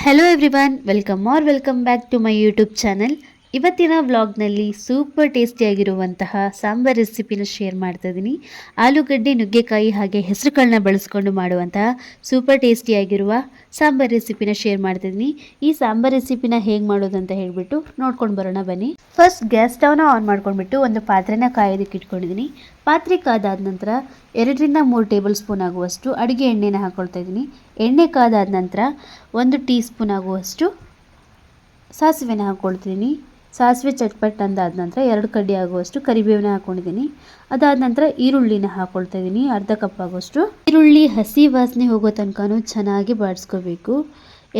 Hello everyone, welcome back to my YouTube channel. ಇವತ್ತಿನ ವ್ಲಾಗ್ನಲ್ಲಿ super ಟೇಸ್ಟಿಯಾಗಿರುವಂತಹ sambar ರೆಸಿಪಿನ ಶೇರ್ ಮಾಡ್ತಾ ಇದ್ದೀನಿ. ಆಲೂಗಡ್ಡೆ, ನುಗ್ಗೆಕಾಯಿ ಹಾಗೆ ಹೆಸರುಕಾಳನ್ನ ಬಳಸ್ಕೊಂಡು ಮಾಡುವಂತಹ ಸೂಪರ್ ಟೇಸ್ಟಿಯಾಗಿರುವ ಸಾಂಬಾರ್ ರೆಸಿಪಿನ ಶೇರ್ ಮಾಡ್ತಿದ್ದೀನಿ. ಈ ಸಾಂಬಾರ್ ರೆಸಿಪಿನ ಹೇಗೆ ಮಾಡೋದಂತ ಹೇಳಿಬಿಟ್ಟು ನೋಡ್ಕೊಂಡು ಬರೋಣ ಬನ್ನಿ. ಫಸ್ಟ್ ಗ್ಯಾಸ್ ಸ್ಟವ್ನ ಆನ್ ಮಾಡ್ಕೊಂಡ್ಬಿಟ್ಟು ಒಂದು ಪಾತ್ರೆನ ಕಾಯೋದಕ್ಕೆ ಇಟ್ಕೊಂಡಿದ್ದೀನಿ. ಪಾತ್ರೆ ಕಾದಾದ ನಂತರ 2-3 ಟೇಬಲ್ ಸ್ಪೂನ್ ಆಗುವಷ್ಟು ಅಡುಗೆ ಎಣ್ಣೆನ ಹಾಕ್ಕೊಳ್ತಾ ಇದ್ದೀನಿ. ಎಣ್ಣೆ ಕಾದಾದ ನಂತರ 1 ಟೀ ಸ್ಪೂನ್ ಆಗುವಷ್ಟು ಸಾಸಿವೆನ ಹಾಕ್ಕೊಳ್ತೀನಿ. ಸಾಸಿವೆ ಚಟ್ಪಟ್ ಅಂದಾದ ನಂತರ 2 ಕಡ್ಡಿ ಆಗುವಷ್ಟು ಕರಿಬೇವನ್ನ ಹಾಕ್ಕೊಂಡಿದ್ದೀನಿ. ಅದಾದ ನಂತರ ಈರುಳ್ಳಿನ ಹಾಕ್ಕೊಳ್ತಾ ಇದ್ದೀನಿ, ಅರ್ಧ ಕಪ್ ಆಗುವಷ್ಟು. ಈರುಳ್ಳಿ ಹಸಿ ವಾಸನೆ ಹೋಗೋ ತನಕನೂ ಚೆನ್ನಾಗಿ ಬಾಡಿಸ್ಕೋಬೇಕು.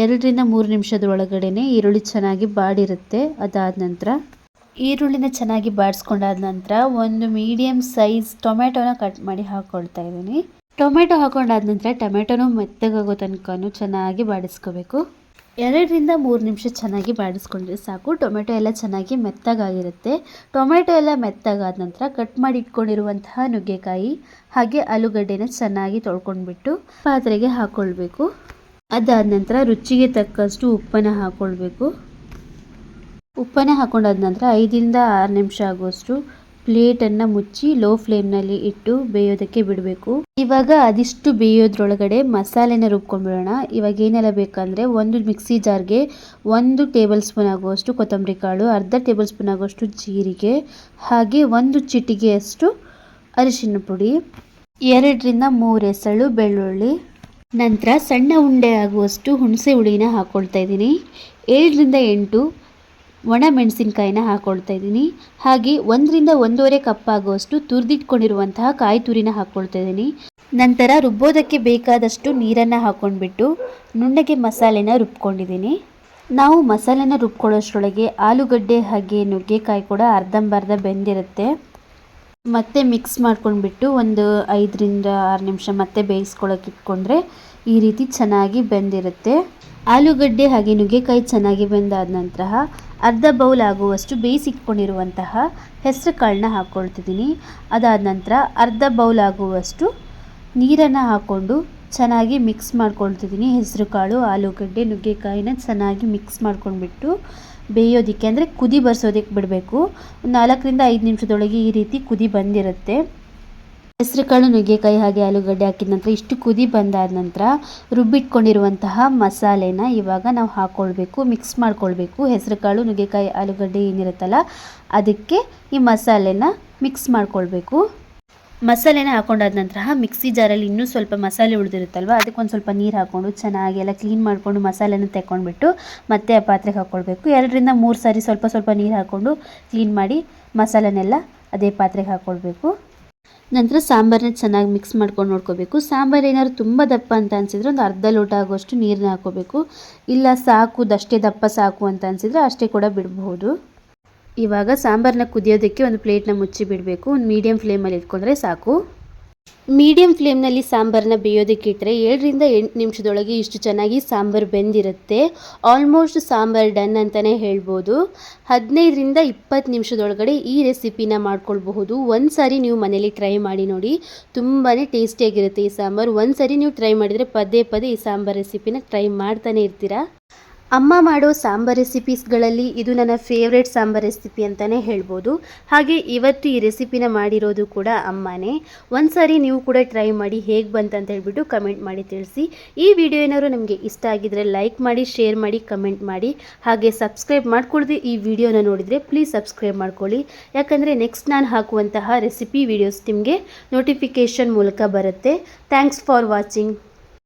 2-3 ನಿಮಿಷದೊಳಗಡೆನೆ ಈರುಳ್ಳಿ ಚೆನ್ನಾಗಿ ಬಾಡಿರುತ್ತೆ. ಅದಾದ ನಂತರ ಈರುಳ್ಳಿನ ಚೆನ್ನಾಗಿ ಬಾಡಿಸ್ಕೊಂಡಾದ ನಂತರ ಒಂದು ಮೀಡಿಯಮ್ ಸೈಜ್ ಟೊಮೆಟೊನ ಕಟ್ ಮಾಡಿ ಹಾಕ್ಕೊಳ್ತಾ ಇದ್ದೀನಿ. ಟೊಮೆಟೊ ಹಾಕೊಂಡಾದ ನಂತರ ಟೊಮೆಟೊನೂ ಮೆತ್ತಗಾಗೋ ತನಕನೂ ಚೆನ್ನಾಗಿ ಬಾಡಿಸ್ಕೋಬೇಕು. 2-3 ನಿಮಿಷ ಚೆನ್ನಾಗಿ ಬಾಡಿಸ್ಕೊಂಡ್ರೆ ಸಾಕು. ಟೊಮೆಟೊ ಎಲ್ಲ ಚೆನ್ನಾಗಿ ಮೆತ್ತಗಾಗಿರುತ್ತೆ. ಟೊಮೆಟೊ ಎಲ್ಲ ಮೆತ್ತಗಾದ ನಂತರ ಕಟ್ ಮಾಡಿ ಇಟ್ಕೊಂಡಿರುವಂತಹ ನುಗ್ಗೆಕಾಯಿ ಹಾಗೆ ಆಲೂಗಡ್ಡೆನ ಚೆನ್ನಾಗಿ ತೊಳ್ಕೊಂಡ್ಬಿಟ್ಟು ಪಾತ್ರೆಗೆ ಹಾಕ್ಕೊಳ್ಬೇಕು. ಅದಾದ ನಂತರ ರುಚಿಗೆ ತಕ್ಕಷ್ಟು ಉಪ್ಪನ್ನು ಹಾಕ್ಕೊಳ್ಬೇಕು. ಉಪ್ಪನ್ನು ಹಾಕೊಂಡಾದ ನಂತರ 5-6 ನಿಮಿಷ ಆಗುವಷ್ಟು ಪ್ಲೇಟನ್ನು ಮುಚ್ಚಿ ಲೋ ಫ್ಲೇಮ್ನಲ್ಲಿ ಇಟ್ಟು ಬೇಯೋದಕ್ಕೆ ಬಿಡಬೇಕು. ಇವಾಗ ಅದಿಷ್ಟು ಬೇಯೋದ್ರೊಳಗಡೆ ಮಸಾಲೆನ ರುಬ್ಕೊಂಡ್ಬಿಡೋಣ. ಇವಾಗ ಏನೆಲ್ಲ ಬೇಕಂದರೆ, ಒಂದು ಮಿಕ್ಸಿ ಜಾರ್ಗೆ 1 ಟೇಬಲ್ ಸ್ಪೂನ್ ಆಗುವಷ್ಟು ಕೊತ್ತಂಬರಿ ಕಾಳು, ಅರ್ಧ ಟೇಬಲ್ ಸ್ಪೂನ್ ಆಗುವಷ್ಟು ಜೀರಿಗೆ ಹಾಗೆ 1 ಚಿಟಿಕೆಯಷ್ಟು ಅರಿಶಿನ ಪುಡಿ, 2-3 ಎಸಳು ಬೆಳ್ಳುಳ್ಳಿ, ನಂತರ ಸಣ್ಣ ಉಂಡೆ ಆಗುವಷ್ಟು ಹುಣಸೆ ಹುಳಿನ ಹಾಕ್ಕೊಳ್ತಾ ಇದ್ದೀನಿ. 7-8 ಒಣ ಮೆಣಸಿನ್ಕಾಯಿನ ಹಾಕ್ಕೊಳ್ತಾ ಇದ್ದೀನಿ. ಹಾಗೆ 1-1.5 ಕಪ್ ಆಗುವಷ್ಟು ತುರಿದಿಟ್ಕೊಂಡಿರುವಂತಹ ಕಾಯಿ ತುರಿನ ಹಾಕ್ಕೊಳ್ತಾ ಇದ್ದೀನಿ. ನಂತರ ರುಬ್ಬೋದಕ್ಕೆ ಬೇಕಾದಷ್ಟು ನೀರನ್ನು ಹಾಕ್ಕೊಂಡ್ಬಿಟ್ಟು ನುಣ್ಣಗೆ ಮಸಾಲೆನ ರುಬ್ಕೊಂಡಿದ್ದೀನಿ. ನಾವು ಮಸಾಲೆನ ರುಬ್ಕೊಳ್ಳೋಷ್ಟರೊಳಗೆ ಆಲೂಗಡ್ಡೆ ಹಾಗೆ ನುಗ್ಗೆಕಾಯಿ ಕೂಡ ಅರ್ಧಂಬರ್ಧ ಬೆಂದಿರುತ್ತೆ. ಮತ್ತೆ ಮಿಕ್ಸ್ ಮಾಡ್ಕೊಂಡ್ಬಿಟ್ಟು ಒಂದು 5-6 ನಿಮಿಷ ಮತ್ತೆ ಬೇಯಿಸ್ಕೊಳ್ಳೋಕೆ ಇಟ್ಕೊಂಡ್ರೆ ಈ ರೀತಿ ಚೆನ್ನಾಗಿ ಬೆಂದಿರುತ್ತೆ. ಆಲೂಗಡ್ಡೆ ಹಾಗೆ ನುಗ್ಗೆಕಾಯಿ ಚೆನ್ನಾಗಿ ಬೆಂದಾದ ನಂತರ ಅರ್ಧ ಬೌಲ್ ಆಗುವಷ್ಟು ಬೇಯಿಸಿಟ್ಕೊಂಡಿರುವಂತಹ ಹೆಸರು ಕಾಳನ್ನ ಹಾಕ್ಕೊಳ್ತಿದ್ದೀನಿ. ಅದಾದ ನಂತರ ಅರ್ಧ ಬೌಲ್ ಆಗುವಷ್ಟು ನೀರನ್ನು ಹಾಕ್ಕೊಂಡು ಚೆನ್ನಾಗಿ ಮಿಕ್ಸ್ ಮಾಡ್ಕೊಳ್ತಿದ್ದೀನಿ. ಹೆಸರು ಕಾಳು, ಆಲೂಗಡ್ಡೆ, ನುಗ್ಗೆಕಾಯಿನ ಚೆನ್ನಾಗಿ ಮಿಕ್ಸ್ ಮಾಡ್ಕೊಂಡ್ಬಿಟ್ಟು ಬೇಯೋದಕ್ಕೆ ಅಂದರೆ ಕುದಿ ಬರ್ಸೋದಕ್ಕೆ ಬಿಡಬೇಕು. 4-5 ನಿಮಿಷದೊಳಗೆ ಈ ರೀತಿ ಕುದಿ ಬಂದಿರುತ್ತೆ. ಹೆಸರುಕಾಳು, ನುಗ್ಗೆಕಾಯಿ ಹಾಗೆ ಆಲೂಗಡ್ಡೆ ಹಾಕಿದ ನಂತರ ಇಷ್ಟು ಕುದಿ ಬಂದಾದ ನಂತರ ರುಬ್ಬಿಟ್ಕೊಂಡಿರುವಂತಹ ಮಸಾಲೆನ ಇವಾಗ ನಾವು ಹಾಕ್ಕೊಳ್ಬೇಕು, ಮಿಕ್ಸ್ ಮಾಡ್ಕೊಳ್ಬೇಕು. ಹೆಸರುಕಾಳು, ನುಗ್ಗೆಕಾಯಿ, ಆಲೂಗಡ್ಡೆ ಏನಿರುತ್ತಲ್ಲ ಅದಕ್ಕೆ ಈ ಮಸಾಲೆನ ಮಿಕ್ಸ್ ಮಾಡ್ಕೊಳ್ಬೇಕು. ಮಸಾಲೆನ ಹಾಕೊಂಡಾದ ನಂತರ ಮಿಕ್ಸಿ ಜಾರಲ್ಲಿ ಇನ್ನೂ ಸ್ವಲ್ಪ ಮಸಾಲೆ ಉಳಿದಿರುತ್ತಲ್ವ, ಅದಕ್ಕೊಂದು ಸ್ವಲ್ಪ ನೀರು ಹಾಕ್ಕೊಂಡು ಚೆನ್ನಾಗಿ ಎಲ್ಲ ಕ್ಲೀನ್ ಮಾಡಿಕೊಂಡು ಮಸಾಲೆನ ತೆಕ್ಕೊಂಡ್ಬಿಟ್ಟು ಮತ್ತೆ ಆ ಪಾತ್ರೆಗೆ ಹಾಕ್ಕೊಳ್ಬೇಕು. 2-3 ಸಾರಿ ಸ್ವಲ್ಪ ನೀರು ಹಾಕ್ಕೊಂಡು ಕ್ಲೀನ್ ಮಾಡಿ ಮಸಾಲೆನೆಲ್ಲ ಅದೇ ಪಾತ್ರೆಗೆ ಹಾಕ್ಕೊಳ್ಬೇಕು. ನಂತರ ಸಾಂಬಾರನ್ನ ಚೆನ್ನಾಗಿ ಮಿಕ್ಸ್ ಮಾಡ್ಕೊಂಡು ನೋಡ್ಕೋಬೇಕು. ಸಾಂಬಾರು ಏನಾದ್ರು ತುಂಬ ದಪ್ಪ ಅಂತ ಅನಿಸಿದ್ರೆ ಒಂದು ಅರ್ಧ ಲೋಟ ಆಗುವಷ್ಟು ನೀರನ್ನ ಹಾಕ್ಕೋಬೇಕು. ಇಲ್ಲ ಸಾಕು, ದಷ್ಟೇ ದಪ್ಪ ಸಾಕು ಅಂತ ಅನಿಸಿದ್ರೆ ಅಷ್ಟೇ ಕೂಡ ಬಿಡಬಹುದು. ಇವಾಗ ಸಾಂಬಾರನ್ನ ಕುದಿಯೋದಕ್ಕೆ ಒಂದು ಪ್ಲೇಟ್ನ ಮುಚ್ಚಿ ಬಿಡಬೇಕು. ಒಂದು ಮೀಡಿಯಮ್ ಫ್ಲೇಮಲ್ಲಿ ಇಟ್ಕೊಂಡ್ರೆ ಸಾಕು. ಮೀಡಿಯಮ್ ಫ್ಲೇಮ್ನಲ್ಲಿ ಸಾಂಬಾರನ್ನ ಬೇಯೋದಕ್ಕೆ ಇಟ್ಟರೆ 7-8 ನಿಮಿಷದೊಳಗೆ ಇಷ್ಟು ಚೆನ್ನಾಗಿ ಸಾಂಬಾರು ಬೆಂದಿರುತ್ತೆ. ಆಲ್ಮೋಸ್ಟ್ ಸಾಂಬಾರು ಡನ್ ಅಂತಲೇ ಹೇಳ್ಬೋದು. 15-20 ನಿಮಿಷದೊಳಗಡೆ ಈ ರೆಸಿಪಿನ ಮಾಡ್ಕೊಳ್ಬಹುದು. ಒಂದು ಸಾರಿ ನೀವು ಮನೇಲಿ ಟ್ರೈ ಮಾಡಿ ನೋಡಿ, ತುಂಬಾ ಟೇಸ್ಟಿಯಾಗಿರುತ್ತೆ ಈ ಸಾಂಬಾರು. ಒಂದು ಸಾರಿ ನೀವು ಟ್ರೈ ಮಾಡಿದರೆ ಪದೇ ಈ ಸಾಂಬಾರು ರೆಸಿಪಿನ ಟ್ರೈ ಮಾಡ್ತಾನೆ ಇರ್ತೀರಾ. ಅಮ್ಮ ಮಾಡೋ ಸಾಂಬಾರ್ ರೆಸಿಪೀಸ್ಗಳಲ್ಲಿ ಇದು ನನ್ನ ಫೇವ್ರೇಟ್ ಸಾಂಬಾರ್ ರೆಸಿಪಿ ಅಂತಲೇ ಹೇಳ್ಬೋದು. ಹಾಗೆ ಇವತ್ತು ಈ ರೆಸಿಪಿನ ಮಾಡಿರೋದು ಕೂಡ ಅಮ್ಮನೇ. ಒಂದು ಸಾರಿ ನೀವು ಕೂಡ ಟ್ರೈ ಮಾಡಿ ಹೇಗೆ ಬಂತಂತ ಹೇಳ್ಬಿಟ್ಟು ಕಮೆಂಟ್ ಮಾಡಿ ತಿಳಿಸಿ. ಈ ವಿಡಿಯೋ ಏನಾದ್ರು ನಿಮಗೆ ಇಷ್ಟ ಆಗಿದ್ರೆ ಲೈಕ್ ಮಾಡಿ, ಶೇರ್ ಮಾಡಿ, ಕಮೆಂಟ್ ಮಾಡಿ. ಹಾಗೆ ಸಬ್ಸ್ಕ್ರೈಬ್ ಮಾಡ್ಕೊಳ್ಳದೆ ಈ ವಿಡಿಯೋನ ನೋಡಿದರೆ ಪ್ಲೀಸ್ ಸಬ್ಸ್ಕ್ರೈಬ್ ಮಾಡ್ಕೊಳ್ಳಿ. ಯಾಕಂದರೆ ನೆಕ್ಸ್ಟ್ ನಾನು ಹಾಕುವಂತಹ ರೆಸಿಪಿ ವಿಡಿಯೋಸ್ ನಿಮಗೆ ನೋಟಿಫಿಕೇಷನ್ ಮೂಲಕ ಬರುತ್ತೆ. Thanks for watching.